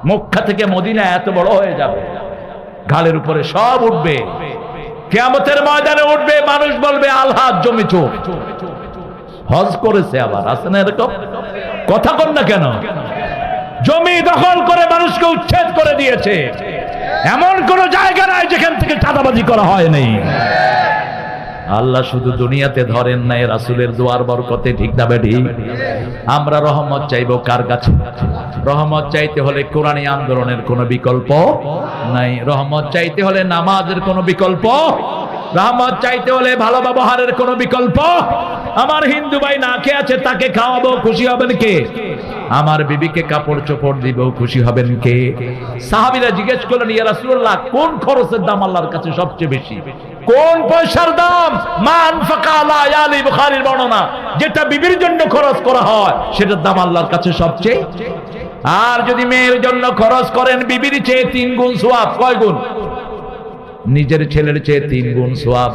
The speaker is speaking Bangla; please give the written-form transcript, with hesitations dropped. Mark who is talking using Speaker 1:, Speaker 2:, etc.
Speaker 1: মক্কা থেকে মদিনা এত বড় হয়ে যাবে, ঘাড়ের উপরে সব উঠবে, কিয়ামতের ময়দানে উঠবে, মানুষ বলবে আলহাজ জমি চোর, হজ করেছে। আবার আছে না এরকম কথা, কন না কেন? জমি দখল করে মানুষকে উচ্ছেদ করে দিয়েছে, এমন কোন জায়গা নাই যেখান থেকে চাঁদাবাজি করা হয়নি। আল্লাহ শুধু দুনিয়াতে ধরেন নাই, রাসূলের দোয়ার বরকতে, ঠিক না বেঠি? আমরা রহমত চাইবো কার কাছে? রহমত চাইতে হলে কোরআনী আন্দোলনের কোনো বিকল্প নাই, রহমত চাইতে হলে নামাজের কোনো বিকল্প, রহমত চাইতে হলে ভালো ব্যবহারের কোনো বিকল্প। আমার হিন্দু ভাই না খেয়ে আছে, তাকে খাওয়াবো, খুশি হবেন কে? আমার বিবিকে কাপড় চোপড় দিব, খুশি হবেন কে? সাহাবীরা জিজ্ঞেস করলেন, ইয়া রাসূলুল্লাহ, কোন খরচের দাম আল্লাহর কাছে সবচেয়ে বেশি? কোন পয়সার দাম? মান ফাকালা ইয়ালি, বুখারীর বর্ণনা, যেটা বিবির জন্য খরচ করা হয় সেটার দাম আল্লাহর কাছে সবচেয়ে। আর যদি মেয়ের জন্য খরচ করেন, বিবির চেয়ে 3 গুণ সওয়াব। কয় গুণ? নিজের ছেলের চেয়ে 3 গুণ সওয়াব।